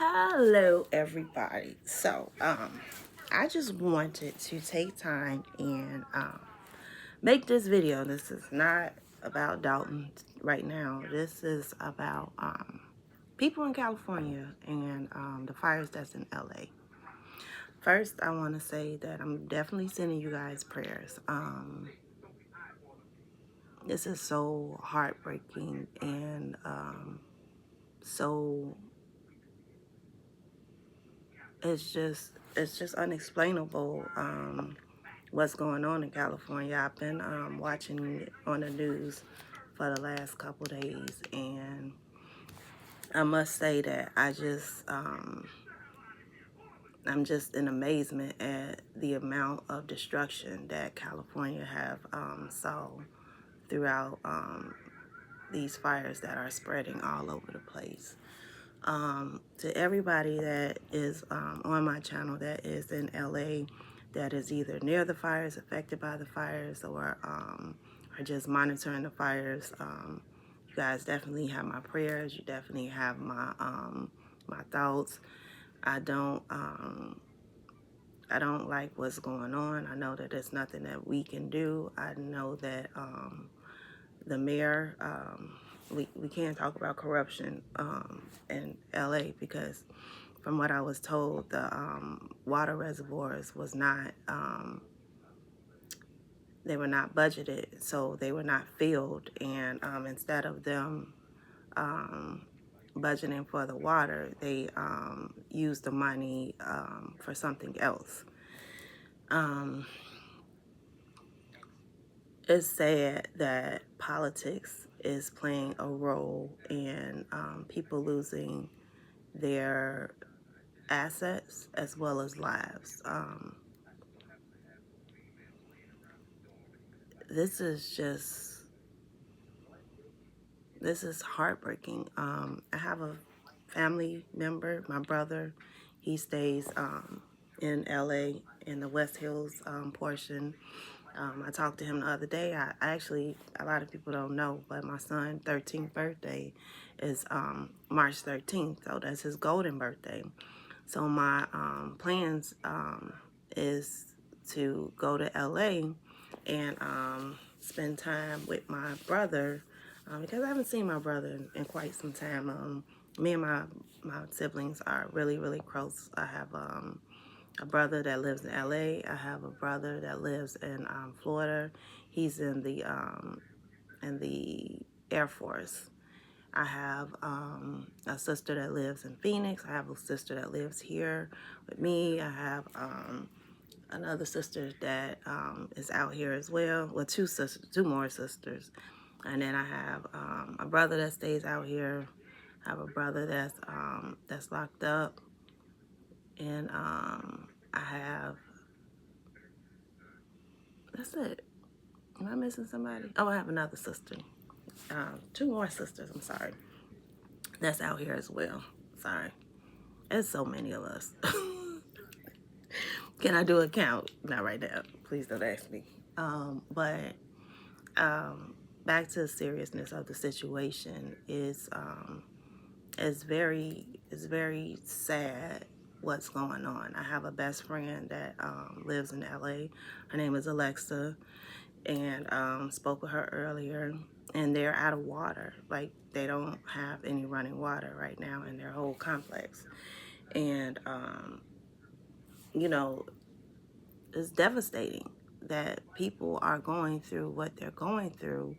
Hello everybody. I just wanted to take time and make this video. This is not about Dalton right now. This is about people in California and the fires that's in LA. First, I want to say that I'm definitely sending you guys prayers. This is so heartbreaking and so it's just unexplainable what's going on in California. I've been watching it on the news for the last couple days, and I must say that I'm just in amazement at the amount of destruction that California have saw throughout these fires that are spreading all over the place. To everybody that is on my channel that is in LA, that is either near the fires, affected by the fires, or are just monitoring the fires, you guys definitely have my prayers. You definitely have my thoughts. I don't like what's going on. I know that there's nothing that we can do. I know that the mayor, we can't talk about corruption in LA because from what I was told, the water reservoirs was not, they were not budgeted, so they were not filled. And instead of them budgeting for the water, they used the money for something else. It's sad that politics is playing a role in people losing their assets as well as lives. This is heartbreaking. I have a family member, my brother. He stays in LA in the West Hills portion. I talked to him the other day. I actually, a lot of people don't know, but my son's 13th birthday is March 13th, so that's his golden birthday. So my plans is to go to LA and spend time with my brother because I haven't seen my brother in quite some time. Me and my siblings are really, really close. I have a brother that lives in LA. I have a brother that lives in Florida. He's in the Air Force. I have a sister that lives in Phoenix. I have a sister that lives here with me. I have another sister that is out here as well. Well, two more sisters. And then I have a brother that stays out here. I have a brother that's locked up. And I have, that's it. Am I missing somebody? Oh, I have another sister. Two more sisters, I'm sorry. That's out here as well. Sorry. There's so many of us. Can I do a count? Not right now. Please don't ask me. But back to the seriousness of the situation is very sad what's going on. I have a best friend that lives in LA. Her name is Alexa, and spoke with her earlier, and they're out of water. Like, they don't have any running water right now in their whole complex. And you know, it's devastating that people are going through what they're going through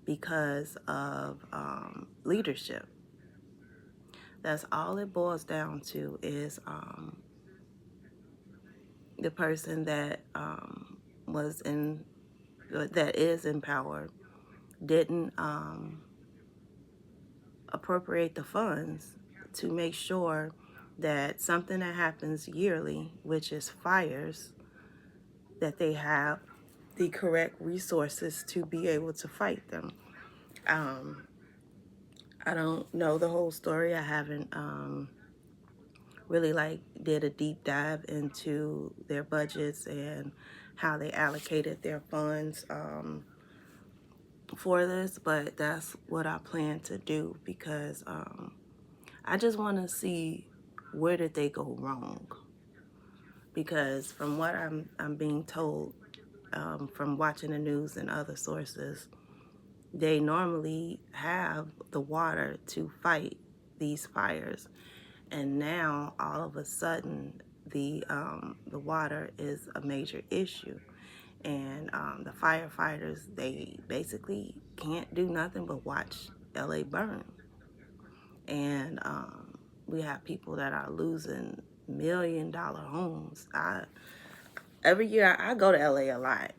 because of leadership. That's all it boils down to is the person that that is in power didn't appropriate the funds to make sure that something that happens yearly, which is fires, that they have the correct resources to be able to fight them. I don't know the whole story. I haven't really did a deep dive into their budgets and how they allocated their funds for this, but that's what I plan to do because I just want to see where did they go wrong? Because from what I'm being told, from watching the news and other sources, they normally have the water to fight these fires, and now all of a sudden the water is a major issue, and the firefighters, they basically can't do nothing but watch LA burn, and we have people that are losing $1 million homes. Every year I go to LA a lot.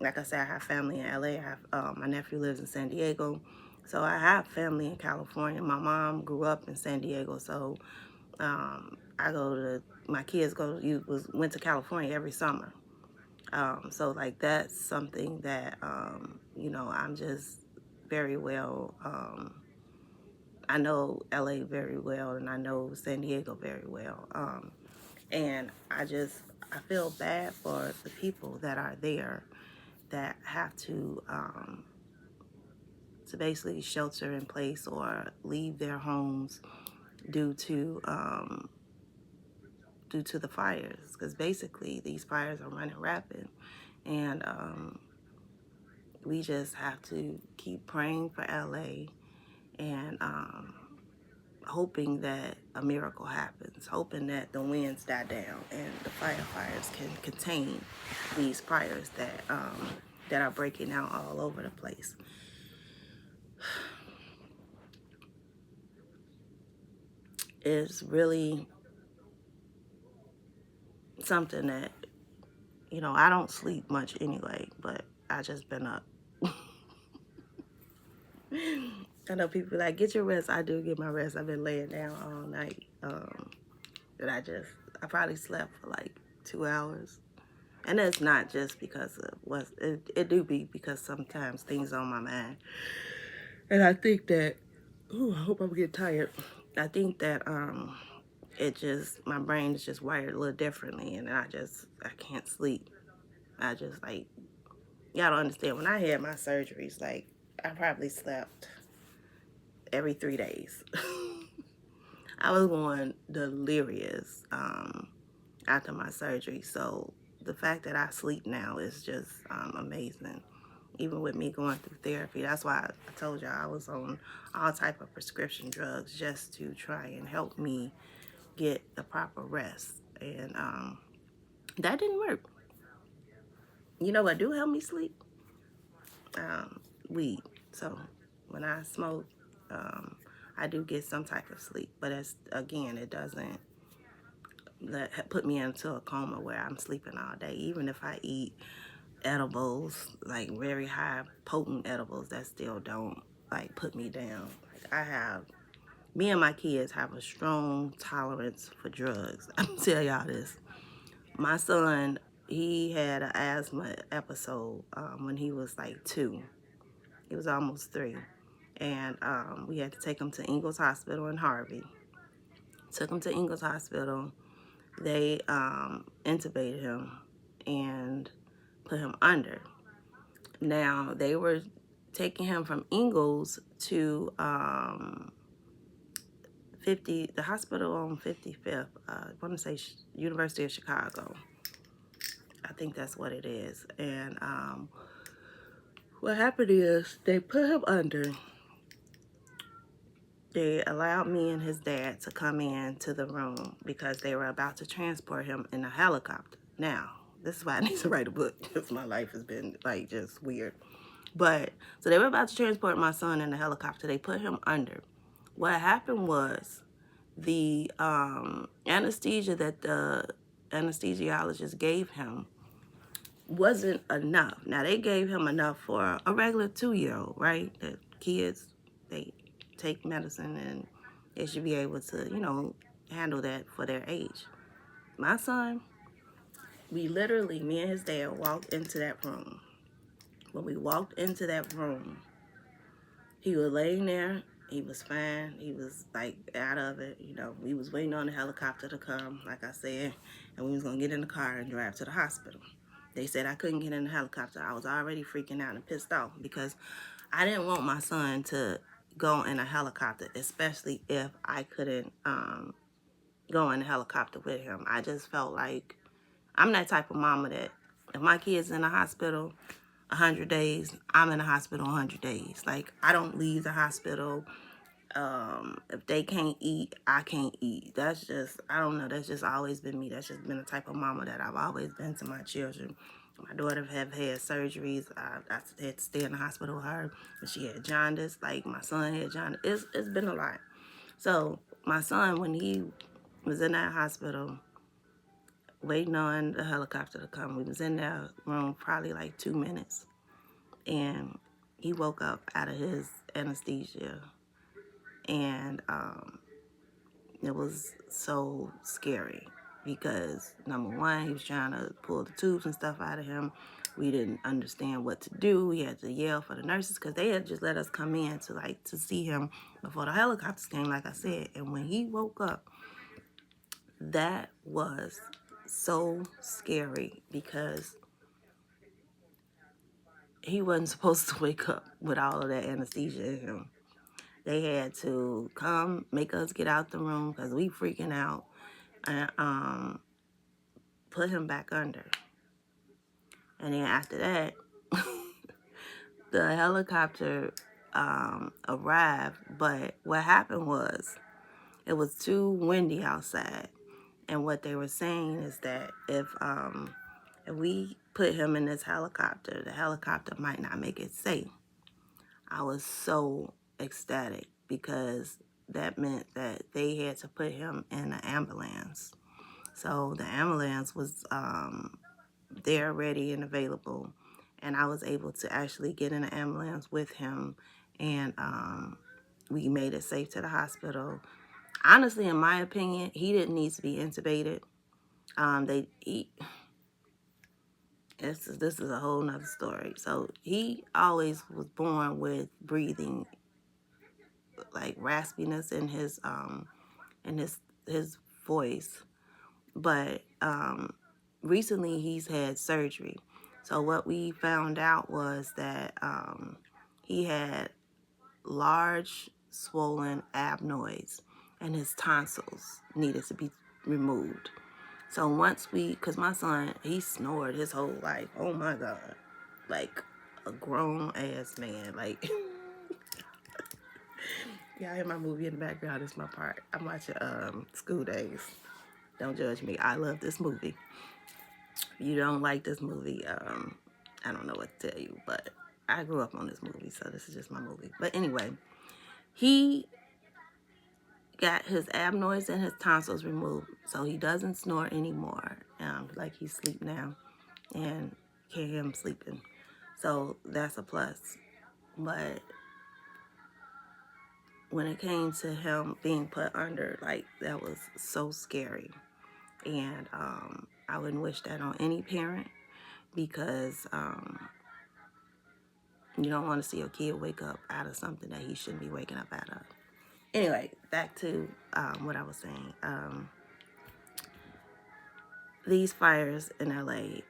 Like I said, I have family in LA. I have my nephew lives in San Diego, so I have family in California. My mom grew up in San Diego, so I go to my kids went to California every summer. So like that's something that I'm just very well. I know LA very well, and I know San Diego very well. And I feel bad for the people that are there that have to basically shelter in place or leave their homes due to the fires, because basically these fires are running rapid, and we just have to keep praying for LA, and hoping that a miracle happens, hoping that the winds die down and the firefighters can contain these fires that are breaking out all over the place. It's really something that, I don't sleep much anyway, but I just been up. I know people be like, get your rest. I do get my rest. I've been laying down all night. But I probably slept for like 2 hours. And it's not just because of it do be because sometimes things on my mind. And I think that, I hope I'm getting tired. I think that my brain is just wired a little differently, and I can't sleep. I just like, y'all don't understand. When I had my surgeries, like, I probably slept every 3 days. I was going delirious after my surgery. So the fact that I sleep now is just amazing. Even with me going through therapy, that's why I told y'all I was on all type of prescription drugs just to try and help me get the proper rest. And that didn't work. You know what do help me sleep? Weed. So when I smoke, I do get some type of sleep, but it doesn't put me into a coma where I'm sleeping all day. Even if I eat edibles, like very high potent edibles, that still don't like put me down. Like me and my kids have a strong tolerance for drugs. I'm gonna tell y'all this. My son, he had an asthma episode when he was like 2. He was almost 3. And we had to take him to Ingalls Hospital in Harvey. Took him to Ingalls Hospital. They intubated him and put him under. Now, they were taking him from Ingalls to the hospital on 55th. I want to say University of Chicago. I think that's what it is. And what happened is they put him under. They allowed me and his dad to come in to the room because they were about to transport him in a helicopter. Now, this is why I need to write a book, because my life has been like just weird. But so they were about to transport my son in a helicopter. They put him under. What happened was the anesthesia that the anesthesiologist gave him wasn't enough. Now, they gave him enough for a regular 2-year-old, right? The kids, they take medicine and they should be able to, handle that for their age. My son, me and his dad walked into that room. When we walked into that room, he was laying there. He was fine. He was like out of it. We was waiting on the helicopter to come, like I said, and we was gonna get in the car and drive to the hospital. They said I couldn't get in the helicopter. I was already freaking out and pissed off because I didn't want my son to go in a helicopter, especially if I couldn't go in the helicopter with him. I just felt like I'm that type of mama that if my kid's in the hospital 100 days, I'm in the hospital 100 days. Like, I don't leave the hospital. If they can't eat, I can't eat. That's just, I don't know, that's just always been me. That's just been the type of mama that I've always been to my children. My daughter have had surgeries. I had to stay in the hospital with her. She had jaundice. Like, my son had jaundice. It's been a lot. So my son, when he was in that hospital, waiting on the helicopter to come, we was in that room probably like 2 minutes. And he woke up out of his anesthesia. And it was so scary because, number one, he was trying to pull the tubes and stuff out of him. We didn't understand what to do. We had to yell for the nurses because they had just let us come in to see him before the helicopters came, like I said. And when he woke up, that was so scary because he wasn't supposed to wake up with all of that anesthesia in him. They had to come make us get out the room because we freaking out and put him back under. And then after that, the helicopter arrived. But what happened was it was too windy outside. And what they were saying is that if we put him in this helicopter, the helicopter might not make it safe. I was so ecstatic because that meant that they had to put him in an ambulance. So the ambulance was there, ready and available, and I was able to actually get in an ambulance with him, and we made it safe to the hospital. Honestly, in my opinion, he didn't need to be intubated. This is a whole nother story. So he always was born with breathing, like raspiness in his voice, but recently he's had surgery. So what we found out was that he had large swollen adenoids and his tonsils needed to be removed. So once because my son, he snored his whole life. Oh my God. Like a grown ass man. Like, y'all hear my movie in the background. It's my part. I'm watching School Days. Don't judge me. I love this movie. If you don't like this movie, I don't know what to tell you, but I grew up on this movie, so this is just my movie. But anyway, he got his adenoids and his tonsils removed, so he doesn't snore anymore. Like, he's asleep now, and can't hear him sleeping. So that's a plus. But when it came to him being put under, like, that was so scary. And I wouldn't wish that on any parent because you don't want to see your kid wake up out of something that he shouldn't be waking up out of. Anyway, back to what I was saying. These fires in LA,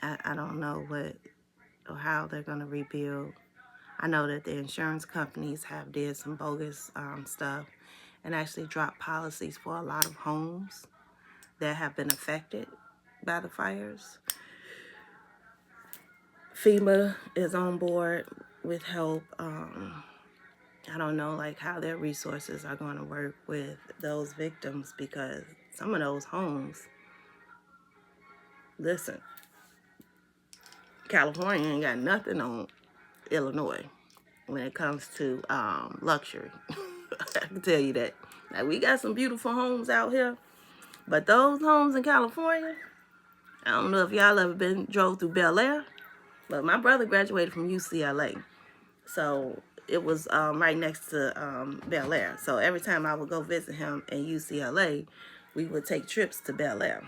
I don't know what or how they're going to rebuild. I know that the insurance companies have did some bogus stuff and actually dropped policies for a lot of homes that have been affected by the fires. FEMA is on board with help. I don't know, like, how their resources are going to work with those victims because some of those homes, listen, California ain't got nothing on Illinois when it comes to luxury. I can tell you that. Like, we got some beautiful homes out here, but those homes in California, I don't know if y'all ever drove through Bel Air, but my brother graduated from UCLA. So it was right next to Bel Air. So every time I would go visit him in UCLA, we would take trips to Bel Air.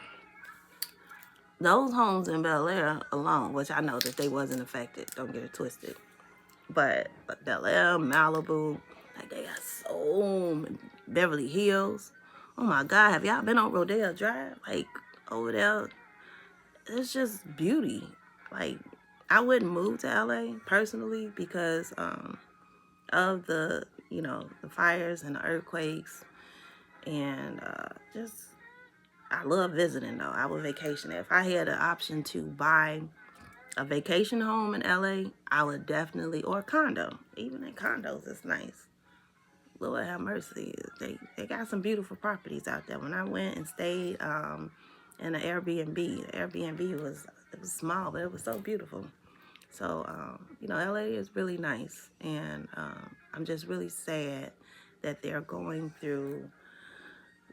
Those homes in Bel Air alone, which I know that they wasn't affected, don't get it twisted, but Bel Air, Malibu, like, they got so many, Beverly Hills. Oh my God, have y'all been on Rodeo Drive? Like, over there, it's just beauty. Like, I wouldn't move to LA personally because of the, the fires and the earthquakes. And just, I love visiting though. I would vacation. If I had an option to buy a vacation home in LA, I would definitely, or a condo. Even in condos, it's nice. Lord have mercy. They got some beautiful properties out there. When I went and stayed in an Airbnb, the Airbnb was, it was small, but it was so beautiful. So, LA is really nice. And I'm just really sad that they're going through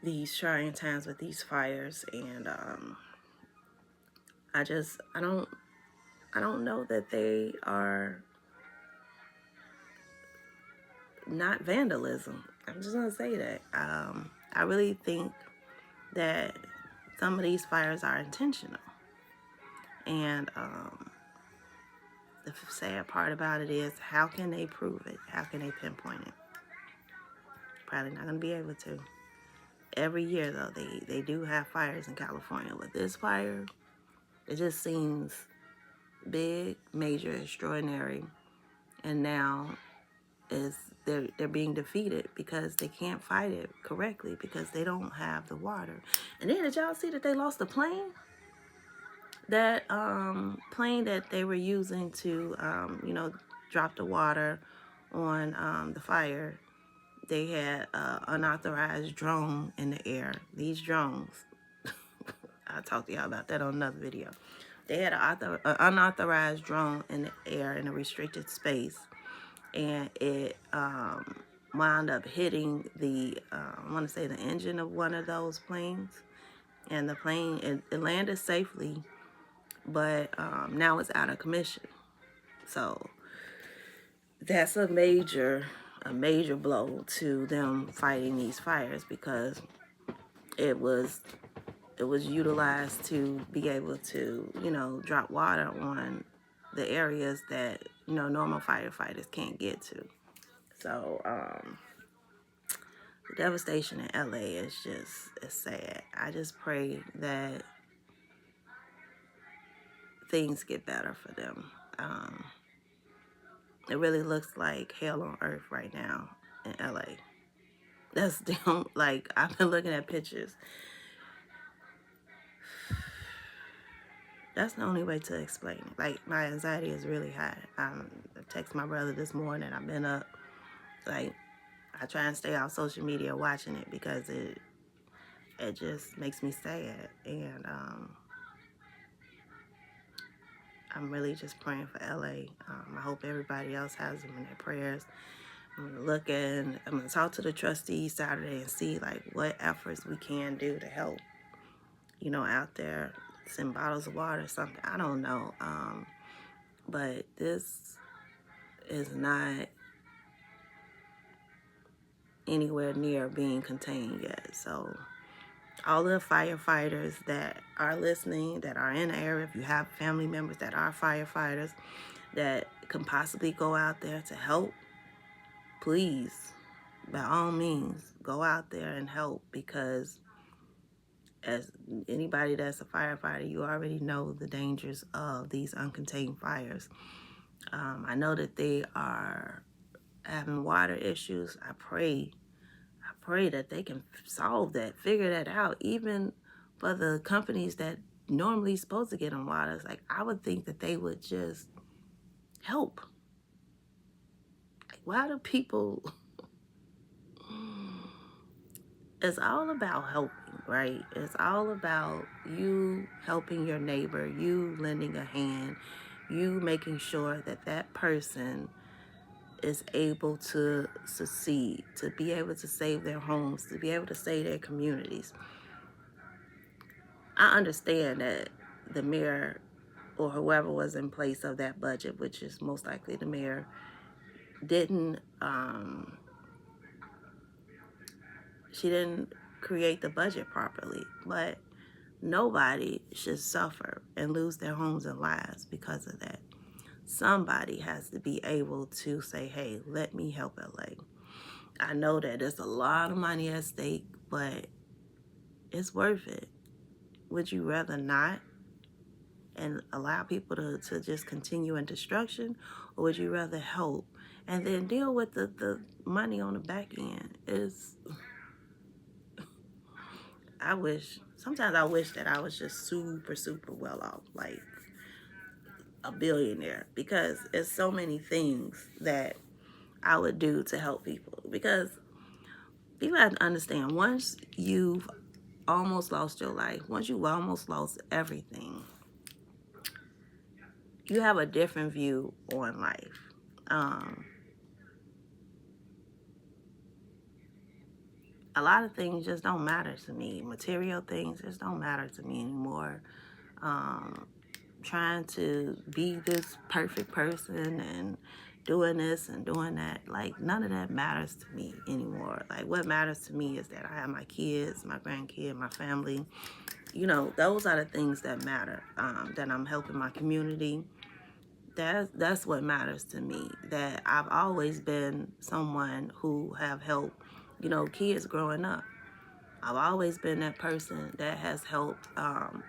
these trying times with these fires. And I don't know that they are not vandalism. I'm just gonna say that. I really think that some of these fires are intentional. And the sad part about it is, how can they prove it? How can they pinpoint it? Probably not gonna be able to. Every year though, they do have fires in California. With this fire, it just seems big, major, extraordinary, and now is they're being defeated because they can't fight it correctly because they don't have the water. And then did y'all see that they lost a plane? That plane that they were using to drop the water on the fire, they had unauthorized drone in the air. These drones, I'll talk to y'all about that on another video. They had an unauthorized drone in the air in a restricted space, and it wound up hitting the, I want to say the engine of one of those planes. And the plane, it landed safely, but now it's out of commission. So that's a major blow to them fighting these fires, because it was utilized to be able to, drop water on the areas that, normal firefighters can't get to. So, the devastation in LA is just, it's sad. I just pray that things get better for them. It really looks like hell on earth right now in LA. That's damn, like, I've been looking at pictures. That's the only way to explain it. Like, my anxiety is really high. I texted my brother this morning. I've been up, like, I try and stay off social media watching it because it just makes me sad. And I'm really just praying for LA. I hope everybody else has them in their prayers. I'm going to talk to the trustees Saturday and see like what efforts we can do to help, out there. Send bottles of water or something. I don't know. But this is not anywhere near being contained yet. So all the firefighters that are listening, that are in the area, if you have family members that are firefighters that can possibly go out there to help, please, by all means, go out there and help, because as anybody that's a firefighter, you already know the dangers of these uncontained fires. I know that they are having water issues. I pray that they can solve that, figure that out, even for the companies that normally supposed to get them water. It's like, I would think that they would just help. Like, why do people... It's all about helping, right? It's all about you helping your neighbor, you lending a hand, you making sure that that person is able to succeed, to be able to save their homes, to be able to save their communities. I understand that the mayor or whoever was in place of that budget, which is most likely the mayor, didn't, she didn't create the budget properly, but nobody should suffer and lose their homes and lives because of that. Somebody has to be able to say, hey, let me help LA. I know that there's a lot of money at stake, but it's worth it. Would you rather not and allow people to just continue in destruction? or would you rather help and then deal with the money on the back end? Sometimes I wish that I was just super, super well off, like a billionaire, because it's so many things that I would do to help people. Because people have to understand, once you've almost lost your life, once you've almost lost everything, you have a different view on life. A lot of things just don't matter to me. Material things just don't matter to me anymore. Trying to be this perfect person and doing this and doing that, like, none of that matters to me anymore. Like, what matters to me is that I have my kids, my grandkids, my family. You know, those are the things that matter. That I'm helping my community. That's what matters to me. That I've always been someone who have helped, you know, kids growing up. I've always been that person that has helped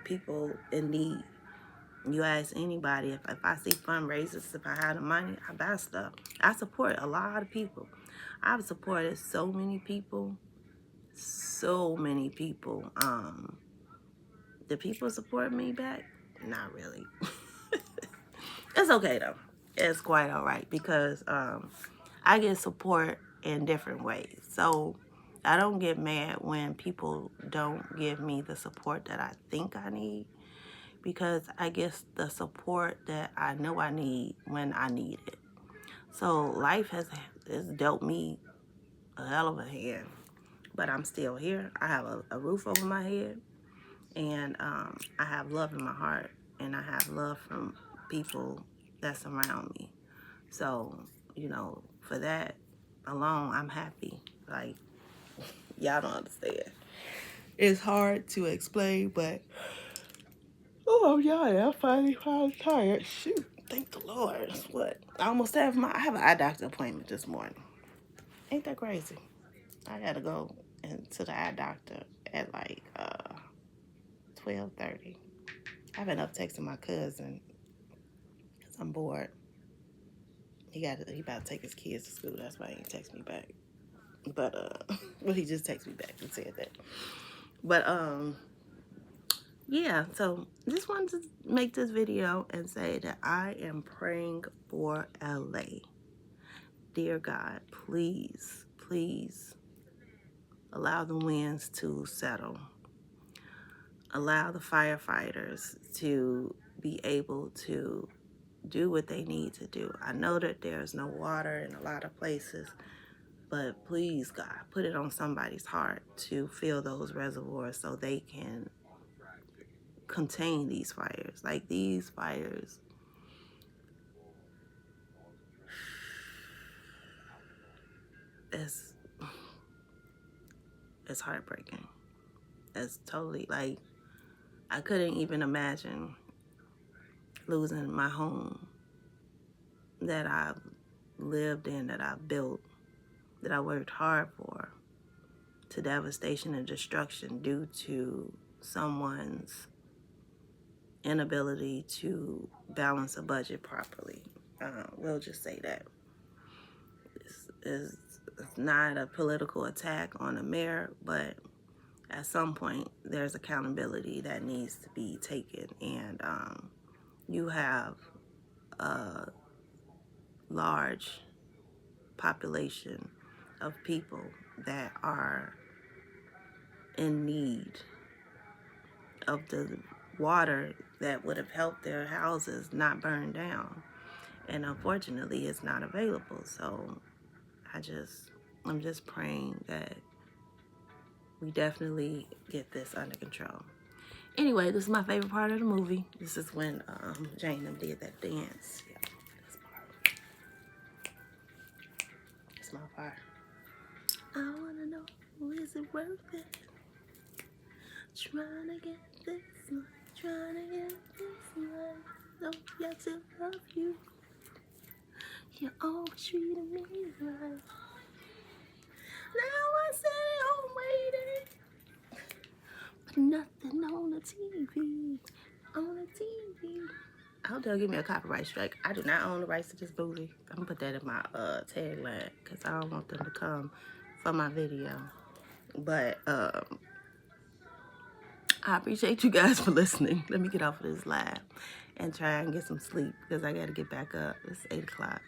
people in need. You ask anybody, if I see fundraisers, if I have the money, I buy stuff. I support a lot of people. I've supported so many people. So many people. Do people support me back? Not really. It's okay though. It's quite all right because I get support in different ways. So I don't get mad when people don't give me the support that I think I need, because I get the support that I know I need when I need it. So life has dealt me a hell of a hand, but I'm still here. I have a roof over my head, and I have love in my heart, and I have love from people that surround me. So, you know, for that alone, I'm happy. Like, y'all don't understand. It's hard to explain, but oh yeah, I'm finally tired. Shoot, thank the Lord. What? I almost have I have an eye doctor appointment this morning. Ain't that crazy? I gotta go to the eye doctor at like 12:30. I've been up texting my cousin because I'm bored. He about to take his kids to school. That's why he didn't text me back. But well, he just texted me back and said that. But yeah, so just wanted to make this video and say that I am praying for LA. Dear God, please, please allow the winds to settle. Allow the firefighters to be able to do what they need to do. I know that there's no water in a lot of places, but please, God, put it on somebody's heart to fill those reservoirs so they can contain these fires. Like, these fires, it's heartbreaking. It's totally, like, I couldn't even imagine losing my home that I've lived in, that I've built, that I worked hard for, to devastation and destruction due to someone's inability to balance a budget properly. We'll just say that. It's not a political attack on the mayor, but at some point there's accountability that needs to be taken. And you have a large population of people that are in need of the water that would have helped their houses not burn down, and unfortunately it's not available. So I'm just praying that we definitely get this under control. Anyway, this is my favorite part of the movie. This is when Jane and did that dance. Yeah, this part. It's my part. I wanna know, is it worth it? Trying to get this one, trying to get this one. Don't yet to love you. You always treated me right. Now I say I'm waiting, but nothing on the TV. On the TV. I hope they'll give me a copyright strike. I do not own the rights to this movie. I'm gonna put that in my tagline because I don't want them to come for my video. But I appreciate you guys for listening. Let me get off of this live and try and get some sleep because I gotta get back up. It's 8 o'clock.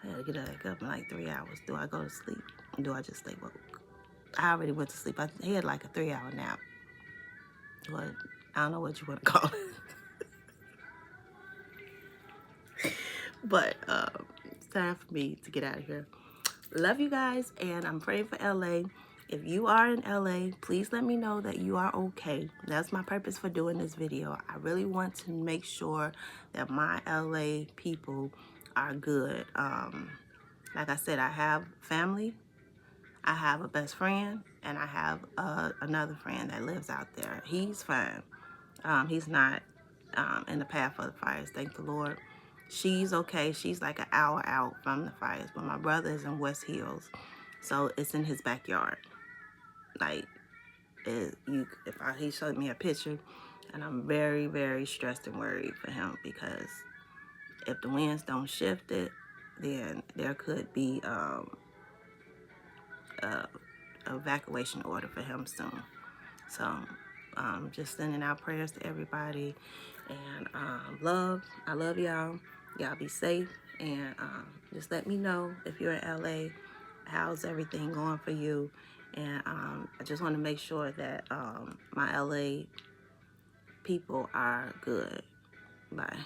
I gotta get back up in like 3 hours. Do I go to sleep? Or do I just stay woke? I already went to sleep. I had like a 3-hour nap. What? I don't know what you want to call it. But it's time for me to get out of here. Love you guys, and I'm praying for LA. If you are in LA, please let me know that you are okay. That's my purpose for doing this video. I really want to make sure that my LA people are good. Like I said, I have family, I have a best friend, and I have another friend that lives out there. He's fine. He's not in the path of the fires, thank the Lord. She's okay. She's like an hour out from the fires, but my brother is in West Hills, so it's in his backyard. Like, he showed me a picture, and I'm very, very stressed and worried for him because if the winds don't shift it, then there could be a evacuation order for him soon. So just sending out prayers to everybody, and I love y'all. Y'all be safe, and just let me know if you're in LA, how's everything going for you. And I just want to make sure that my LA people are good. Bye.